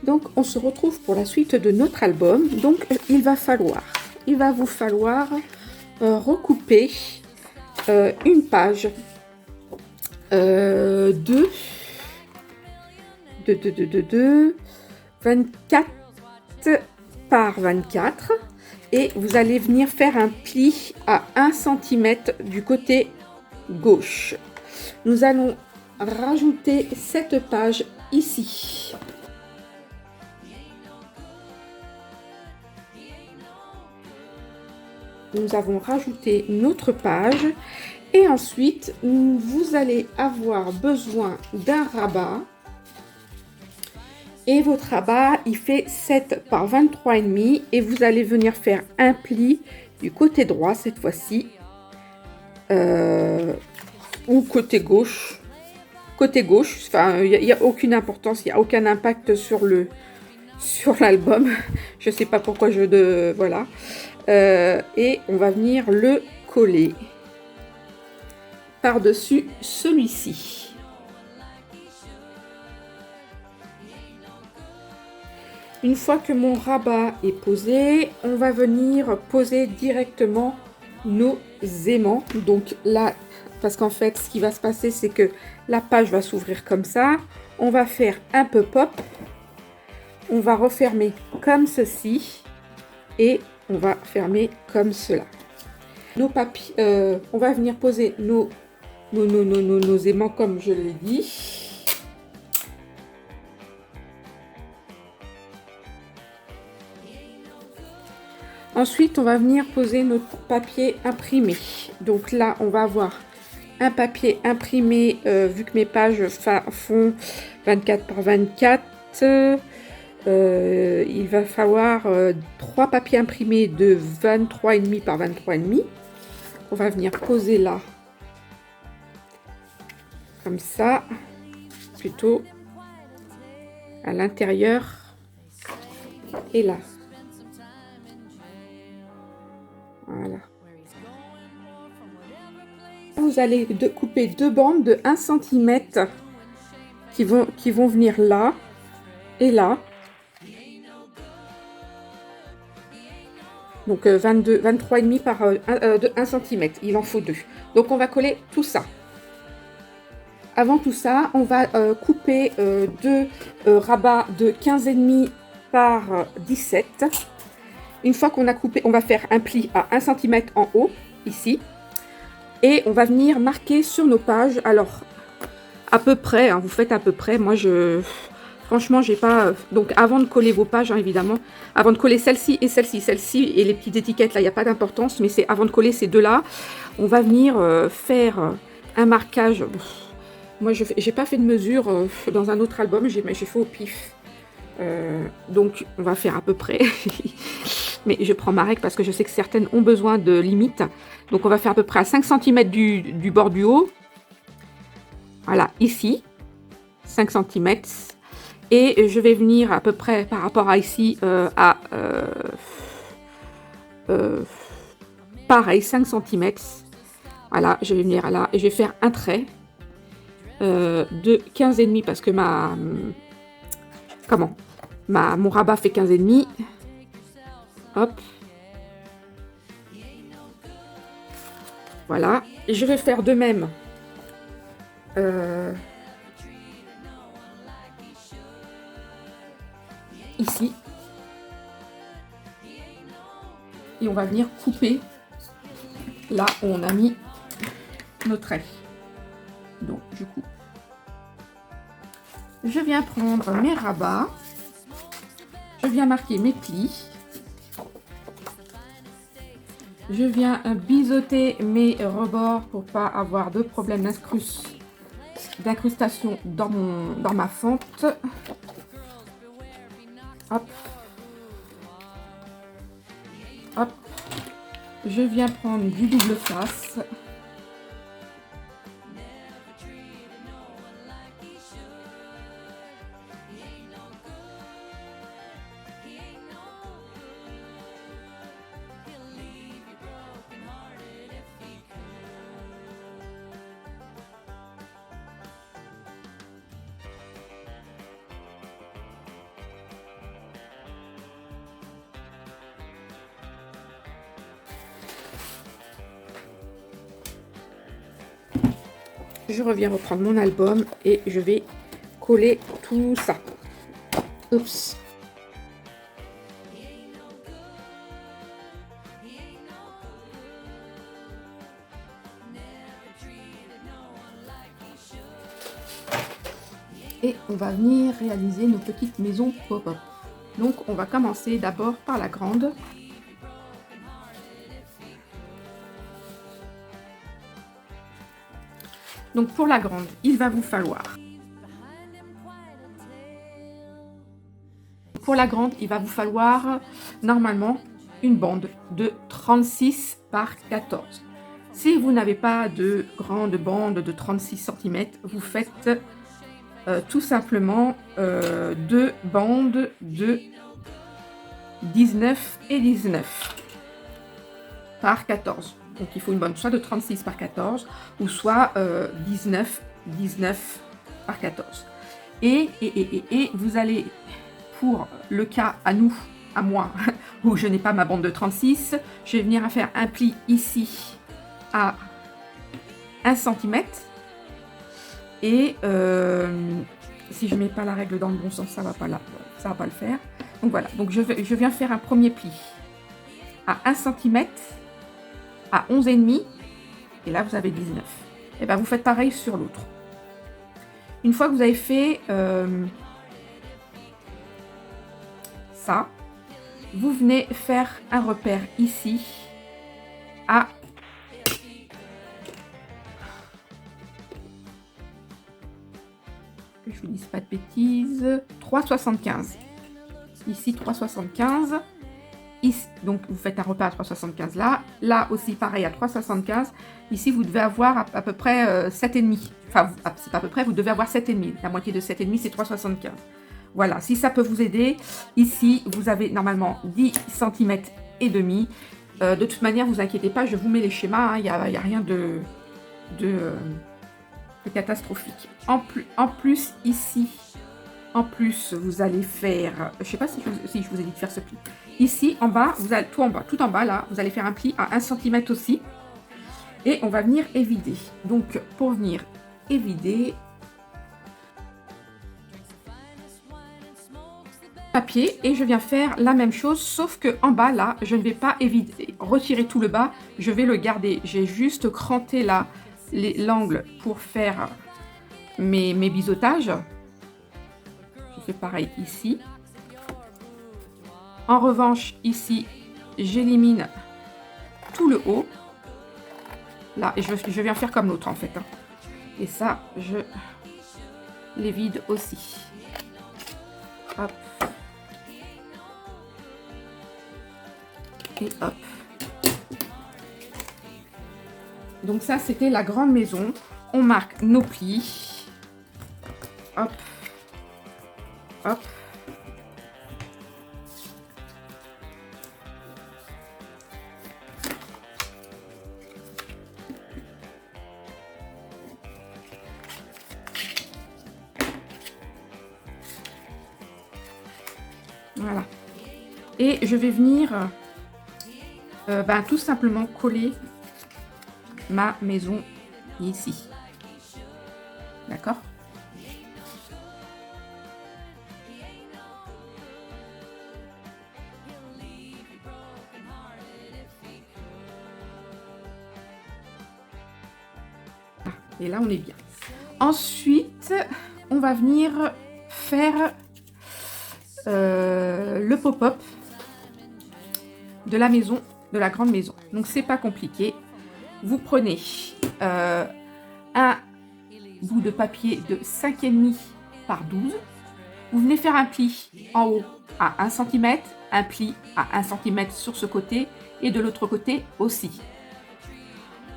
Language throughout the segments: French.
Donc on se retrouve pour la suite de notre album. Donc il va vous falloir recouper une page de 24 par 24 et vous allez venir faire un pli à 1 cm du côté gauche. Nous allons rajouter cette page ici. Nous avons rajouté notre page et ensuite vous allez avoir besoin d'un rabat et votre rabat il fait 7 par 23,5 et vous allez venir faire un pli du côté droit cette fois-ci ou côté gauche, enfin il n'y a aucune importance, il n'y a aucun impact sur l'album. Je sais pas pourquoi voilà. Et on va venir le coller par-dessus celui-ci. Une fois que mon rabat est posé, on va venir poser directement nos aimants. Donc là, parce qu'en fait, ce qui va se passer, c'est que la page va s'ouvrir comme ça. On va faire un peu pop. On va refermer comme ceci. Et on va fermer comme cela. Nos papiers, on va venir poser nos aimants comme je l'ai dit. Ensuite, on va venir poser notre papier imprimé. Donc là, on va avoir un papier imprimé, vu que mes pages font 24 par 24. Il va falloir 3 papiers imprimés de 23,5 par 23,5. On va venir poser là, comme ça, plutôt à l'intérieur et là. Voilà. Vous allez couper 2 bandes de 1 cm qui vont venir là et là. Donc 23,5 par 1 cm. Il en faut 2. Donc on va coller tout ça. Avant tout ça, on va couper 2 rabats de 15,5 par 17. Une fois qu'on a coupé, on va faire un pli à 1 cm en haut, ici. Et on va venir marquer sur nos pages. Alors, à peu près, hein, vous faites à peu près. Moi, franchement, j'ai pas... Donc, avant de coller vos pages, hein, évidemment, avant de coller celle-ci et celle-ci, et les petites étiquettes, là, il n'y a pas d'importance, mais c'est avant de coller ces deux-là, on va venir faire un marquage. Moi, je n'ai pas fait de mesure dans un autre album, j'ai fait au pif. Donc, on va faire à peu près. Mais je prends ma règle parce que je sais que certaines ont besoin de limites. Donc, on va faire à peu près à 5 cm du bord du haut. Voilà, ici, 5 cm. Et je vais venir à peu près par rapport à ici, pareil, 5 cm. Voilà, je vais venir là et je vais faire un trait de 15,5 parce que mon rabat fait 15,5. Hop. Voilà. Et je vais faire de même. Ici. Et on va venir couper là où on a mis nos traits. Donc, je coupe. Je viens prendre mes rabats. Je viens marquer mes plis. Je viens biseauter mes rebords pour pas avoir de problème d'incrustation dans ma fente. Hop. Hop. Je viens prendre du double face. je reviens reprendre mon album et je vais coller tout ça. Oups. Et on va venir réaliser nos petites maisons pop-up. Donc on va commencer d'abord par la grande. Donc pour la grande, il va vous falloir... Pour la grande, il va vous falloir normalement une bande de 36 par 14. Si vous n'avez pas de grande bande de 36 cm, vous faites tout simplement deux bandes de 19 et 19 par 14. Donc il faut une bande soit de 36 par 14 ou soit 19 par 14. Et vous allez, pour le cas à moi, où je n'ai pas ma bande de 36, je vais venir à faire un pli ici à 1 cm. Et si je ne mets pas la règle dans le bon sens, ça va pas le faire. Donc voilà, donc je viens faire un premier pli à 1 cm, à 11,5, et là vous avez 19. Et bien vous faites pareil sur l'autre. Une fois que vous avez fait ça, vous venez faire un repère ici à que je vous dise pas de bêtises, 3,75. Ici 3,75. Ici, donc vous faites un repère à 3,75 là. Là aussi pareil à 3,75. Ici vous devez avoir à peu près 7,5. Enfin, c'est pas à peu près, vous devez avoir 7,5. La moitié de 7,5 c'est 3,75. Voilà, si ça peut vous aider, ici vous avez normalement 10 cm et demi. De toute manière, vous inquiétez pas, je vous mets les schémas, il n'y a rien de catastrophique. En plus ici, en plus vous allez faire, je sais pas si je vous ai dit de faire ce pli. Ici en bas, vous allez tout en bas là, vous allez faire un pli à 1 cm aussi. Et on va venir évider. Donc pour venir évider papier, et je viens faire la même chose, sauf que en bas là, je ne vais pas évider, retirer tout le bas, je vais le garder. J'ai juste cranté là l'angle pour faire mes biseautages. Je fais pareil ici. En revanche, ici, j'élimine tout le haut. Là, et je viens faire comme l'autre en fait. Et ça, je les vide aussi. Hop. Et hop. Donc ça, c'était la grande maison. On marque nos plis. Hop. Hop. Voilà. Et je vais venir tout simplement coller ma maison ici. D'accord? Et là, on est bien. Ensuite, on va venir faire le pop-up de la maison, de la grande maison. Donc, c'est pas compliqué. Vous prenez un bout de papier de 5,5 par 12. Vous venez faire un pli en haut à 1 cm, un pli à 1 cm sur ce côté et de l'autre côté aussi.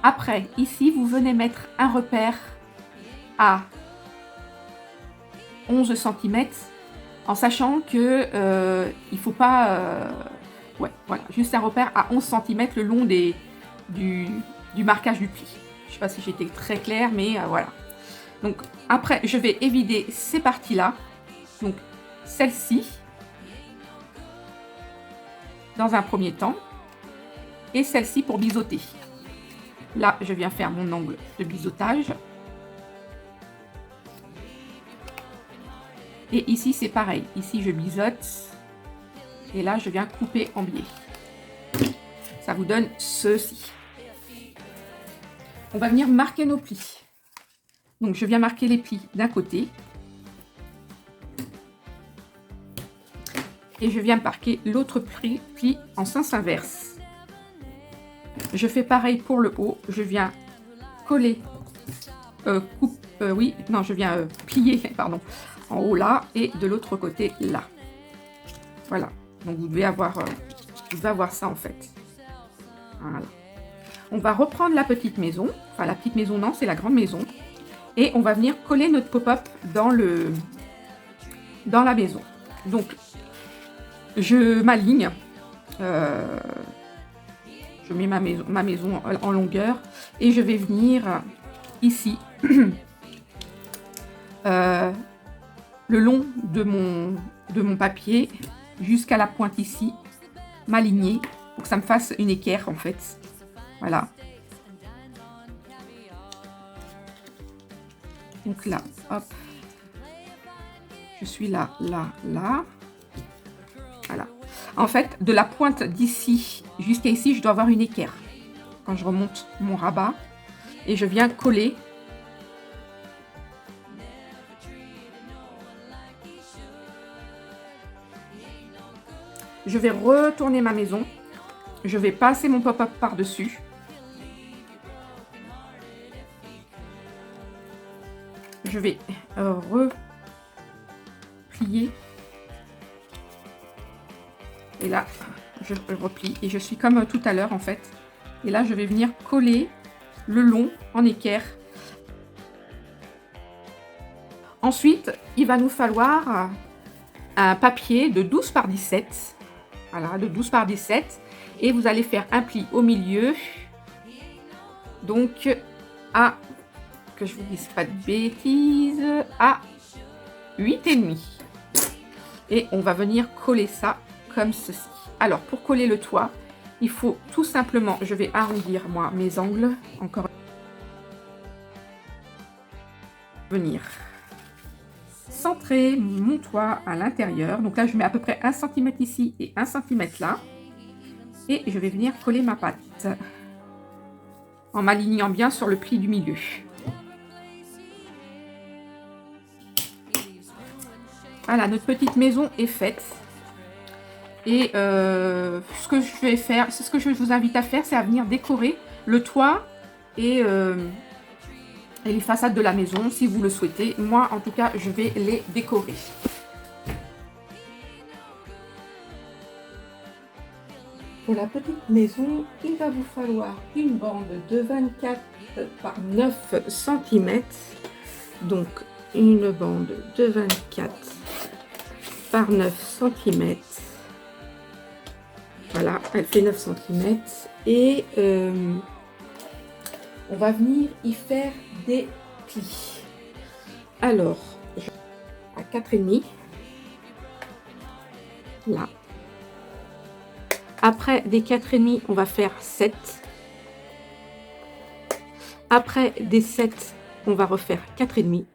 Après, ici, vous venez mettre un repère à 11 cm en sachant que il faut pas... ouais, voilà, juste un repère à 11 cm le long du marquage du pli. Je ne sais pas si j'étais très claire, mais voilà. Donc, après, je vais évider ces parties-là. Donc, celle-ci, dans un premier temps, et celle-ci pour biseauter. Là, je viens faire mon angle de biseautage. Et ici, c'est pareil. Ici, je biseaute. Et là, je viens couper en biais. Ça vous donne ceci. On va venir marquer nos plis. Donc, je viens marquer les plis d'un côté. Et je viens marquer l'autre pli en sens inverse. Je fais pareil pour le haut. Je viens coller, je viens plier, pardon, en haut là et de l'autre côté là. Voilà. Donc vous devez avoir ça en fait. Voilà. On va reprendre la petite maison. Enfin la petite maison non, c'est la grande maison. Et on va venir coller notre pop-up dans la maison. Donc je m'aligne. Je mets ma maison en longueur et je vais venir ici le long de mon papier jusqu'à la pointe ici, m'aligner pour que ça me fasse une équerre en fait. Voilà. Donc là, hop, je suis là, là, là. Voilà. En fait, de la pointe d'ici jusqu'à ici, je dois avoir une équerre. Quand je remonte mon rabat et je viens coller. Je vais retourner ma maison. Je vais passer mon pop-up par-dessus. Je vais replier. Et là, je replie. Et je suis comme tout à l'heure, en fait. Et là, je vais venir coller le long en équerre. Ensuite, il va nous falloir un papier de 12 par 17. Voilà, de 12 par 17. Et vous allez faire un pli au milieu. Donc, à, que je vous dise pas de bêtises, à 8,5. Et on va venir coller ça comme ceci. Alors, pour coller le toit, il faut tout simplement, je vais arrondir moi mes angles, encore venir centrer mon toit à l'intérieur. Donc là, je mets à peu près 1 cm ici et 1 cm là. Et je vais venir coller ma pâte en m'alignant bien sur le pli du milieu. Voilà, notre petite maison est faite. Et ce que je vais faire, ce que je vous invite à faire, c'est à venir décorer le toit et les façades de la maison, si vous le souhaitez. Moi, en tout cas, je vais les décorer. Pour la petite maison, il va vous falloir une bande de 24 par 9 cm. Donc, une bande de 24 par 9 cm. Voilà, elle fait 9 cm. Et on va venir y faire des plis. Alors, à 4,5. Là. Après des 4,5, on va faire 7. Après des 7, on va refaire 4,5.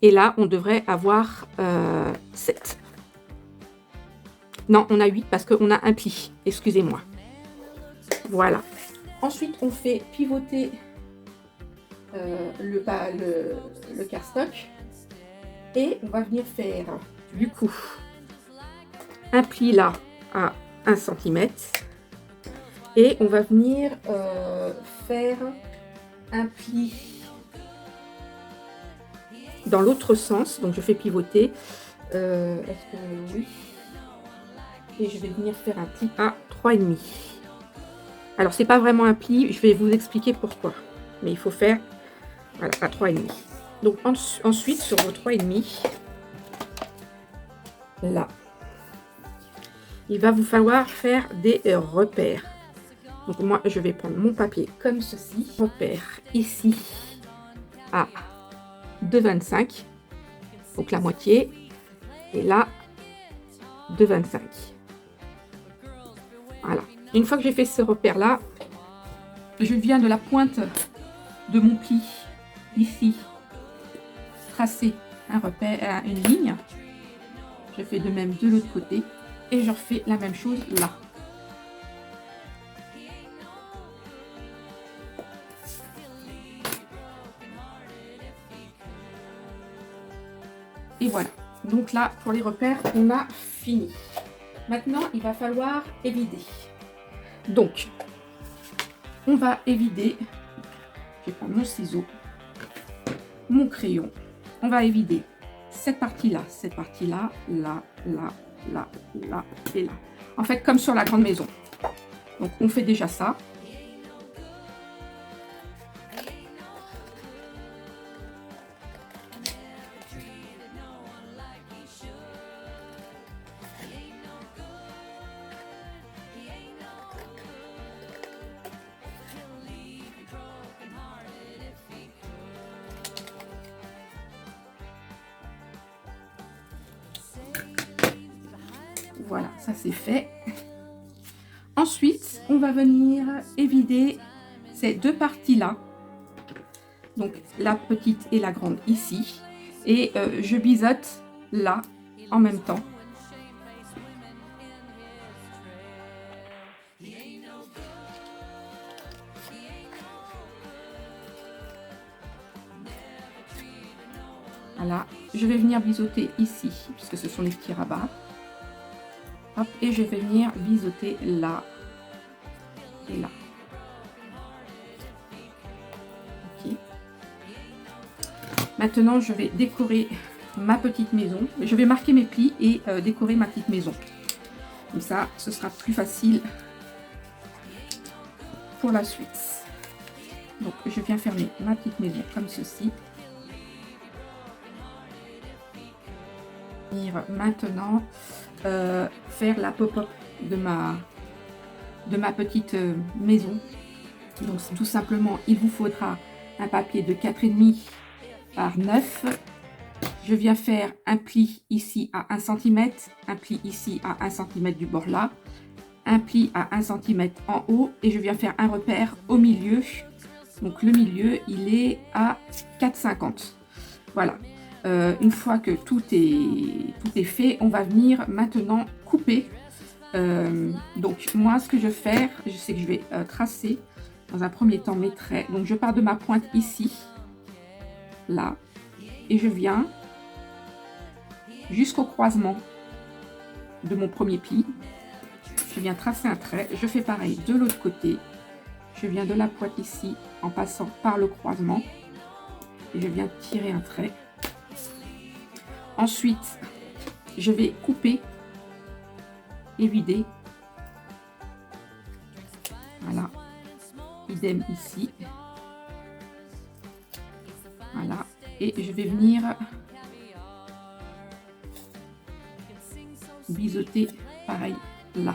Et là, on devrait avoir 7. Non, on a 8 parce qu'on a un pli. Excusez-moi. Voilà. Ensuite, on fait pivoter le cardstock. Et on va venir faire, du coup, un pli là à 1 cm. Et on va venir faire un pli dans l'autre sens. Donc, je fais pivoter. Est-ce que oui? Et je vais venir faire un pli à 3,5. Alors, c'est pas vraiment un pli, je vais vous expliquer pourquoi. Mais il faut faire voilà, à 3,5. Donc, ensuite, sur vos 3,5, là, il va vous falloir faire des repères. Donc, moi, je vais prendre mon papier comme ceci. Repère ici à 2,25. Donc, la moitié. Et là, 2,25. Voilà. Une fois que j'ai fait ce repère là, je viens de la pointe de mon pli ici tracer un repère, une ligne. Je fais de même de l'autre côté et je refais la même chose là. Et voilà. Donc là, pour les repères, on a fini. Maintenant, il va falloir évider. Donc, on va évider. Je vais prendre mon ciseau, mon crayon. On va évider cette partie-là, là, là, là, là et là. En fait, comme sur la grande maison. Donc, on fait déjà ça. Voilà, ça c'est fait. Ensuite, on va venir évider ces deux parties-là. Donc, la petite et la grande ici. Et je biseaute là, en même temps. Voilà, je vais venir biseauter ici, puisque ce sont les petits rabats. Hop, et je vais venir biseauter là et là. Ok. Maintenant, je vais décorer ma petite maison. Je vais marquer mes plis et décorer ma petite maison. Comme ça, ce sera plus facile pour la suite. Donc, je viens fermer ma petite maison comme ceci. Maintenant, faire la pop-up de ma petite maison. Donc, tout simplement, il vous faudra un papier de 4,5 par 9. Je viens faire un pli ici à 1 cm, un pli ici à 1 cm du bord là, un pli à 1 cm en haut et je viens faire un repère au milieu. Donc le milieu, il est à 4,50. Voilà. Une fois que tout est fait, on va venir maintenant couper. Donc moi, ce que je vais faire, je sais que je vais tracer dans un premier temps mes traits. Donc je pars de ma pointe ici, là, et je viens jusqu'au croisement de mon premier pli. Je viens tracer un trait. Je fais pareil de l'autre côté. Je viens de la pointe ici en passant par le croisement et je viens tirer un trait. Ensuite, je vais couper et vider. Voilà. Idem ici. Voilà. Et je vais venir biseauter pareil là.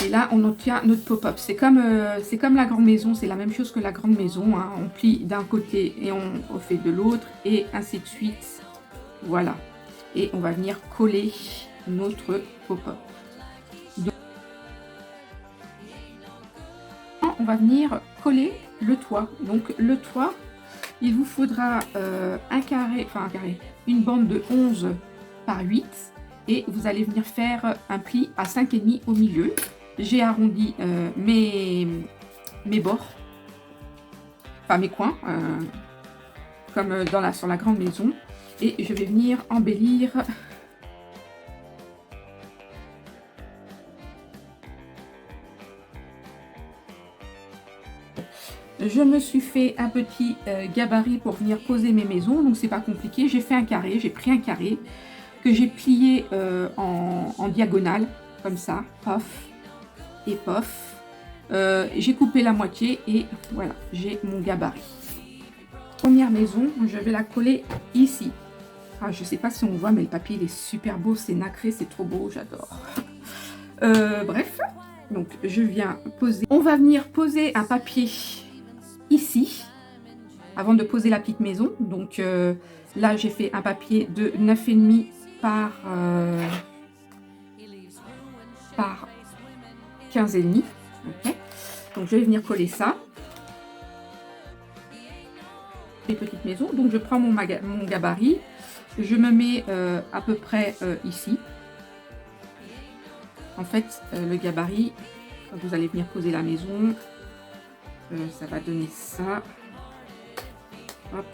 Et là, on obtient notre pop-up. C'est comme la grande maison, c'est la même chose que la grande maison. Hein. On plie d'un côté et on refait de l'autre et ainsi de suite. Voilà. Et on va venir coller notre pop-up. On va venir coller le toit. Donc le toit, il vous faudra une bande de 11 par 8. Et vous allez venir faire un pli à 5,5 au milieu. J'ai arrondi mes bords, enfin mes coins, comme sur la grande maison. Et je vais venir embellir je me suis fait un petit gabarit pour venir poser mes maisons, donc c'est pas compliqué. J'ai fait un carré, j'ai pris un carré que j'ai plié en diagonale, comme ça, pof et pof. J'ai coupé la moitié et voilà, j'ai mon gabarit. Première maison, je vais la coller ici. Ah, je sais pas si on voit, mais le papier il est super beau, c'est nacré, c'est trop beau, j'adore. Bref, donc je viens poser. On va venir poser un papier ici, avant de poser la petite maison. Donc là, j'ai fait un papier de 9,5 par 15,5. Okay. Donc je vais venir coller ça. les petites maisons. Donc je prends mon gabarit, je me mets à peu près ici. En fait, le gabarit, quand vous allez venir poser la maison, ça va donner ça. Hop.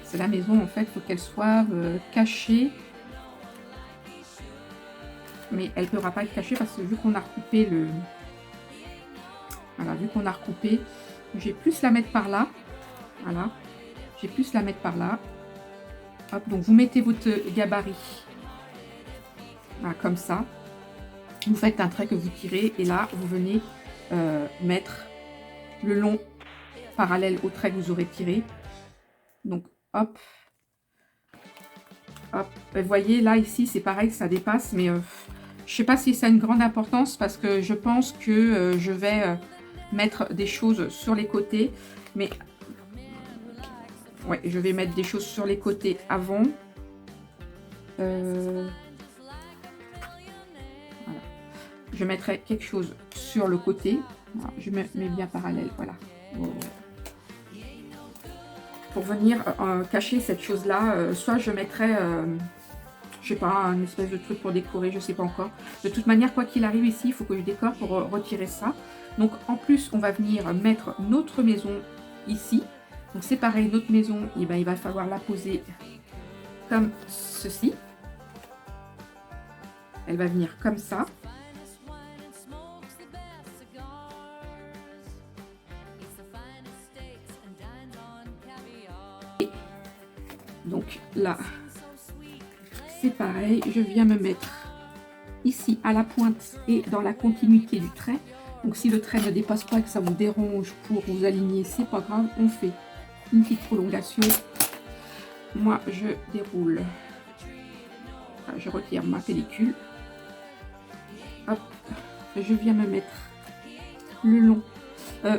C'est la maison, en fait, il faut qu'elle soit cachée. Mais elle ne pourra pas être cachée parce que vu qu'on a recoupé le... Voilà, vu qu'on a recoupé, j'ai plus la mettre par là. Voilà, j'ai plus la mettre par là. Hop, donc vous mettez votre gabarit. Voilà, comme ça. Vous faites un trait que vous tirez et là, vous venez mettre le long parallèle au trait que vous aurez tiré. Donc, hop. Hop. Vous voyez, là, ici, c'est pareil, ça dépasse, mais je ne sais pas si ça a une grande importance parce que je pense que je vais mettre des choses sur les côtés. Mais, ouais, je vais mettre des choses sur les côtés avant. Voilà. Je mettrai quelque chose sur le côté. Voilà, je mets bien parallèle, voilà. Pour venir cacher cette chose-là, soit je mettrai, je sais pas, une espèce de truc pour décorer, je sais pas encore. De toute manière, quoi qu'il arrive ici, il faut que je décore pour retirer ça. Donc en plus, on va venir mettre notre maison ici. Donc c'est pareil, notre maison, et ben, il va falloir la poser comme ceci. Elle va venir comme ça. Donc là, c'est pareil, je viens me mettre ici à la pointe et dans la continuité du trait. Donc si le trait ne dépasse pas et que ça vous dérange pour vous aligner, c'est pas grave, on fait une petite prolongation. Moi, je déroule, enfin, je retire ma pellicule. Hop, je viens me mettre le long.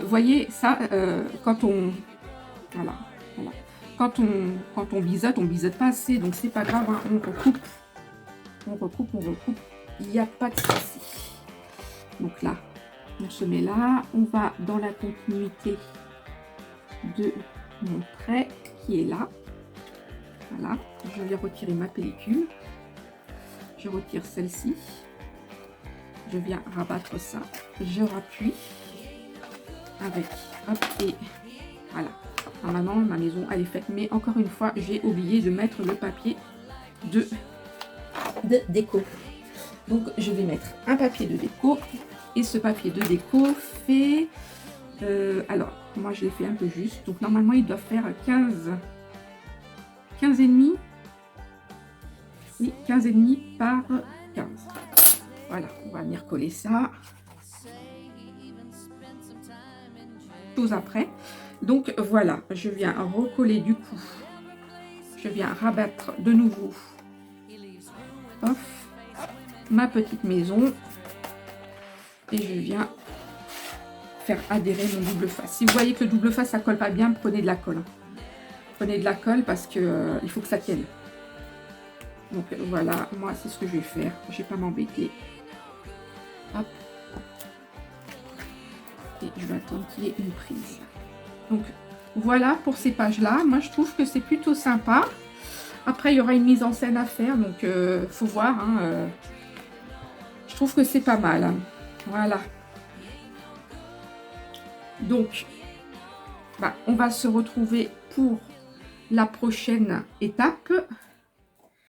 Voyez ça, quand on... Voilà, voilà. Quand on biseute pas assez, donc c'est pas grave, hein, on recoupe, on recoupe, on recoupe, il n'y a pas de souci. Donc là, on se met là, on va dans la continuité de mon trait qui est là. Voilà, je vais retirer ma pellicule, je retire celle-ci, je viens rabattre ça, je rappuie avec, hop, et voilà. Normalement, ma maison, elle est faite. Mais encore une fois, j'ai oublié de mettre le papier de déco. Donc, je vais mettre un papier de déco. Et ce papier de déco fait... alors, moi, je l'ai fait un peu juste. Donc, normalement, il doit faire 15 et demi. Oui, 15 et demi par 15. Voilà, on va venir coller ça. Chose après. Donc voilà, je viens recoller du coup, je viens rabattre de nouveau, hop, ma petite maison et je viens faire adhérer mon double face. Si vous voyez que le double face ça colle pas bien, prenez de la colle. Prenez de la colle parce que il faut que ça tienne. Donc voilà, moi c'est ce que je vais faire, je vais pas m'embêter. Hop. Et je vais attendre qu'il y ait une prise. Donc voilà pour ces pages-là. Moi je trouve que c'est plutôt sympa. Après il y aura une mise en scène à faire, donc faut voir. Hein, je trouve que c'est pas mal. Hein. Voilà. Donc bah, on va se retrouver pour la prochaine étape.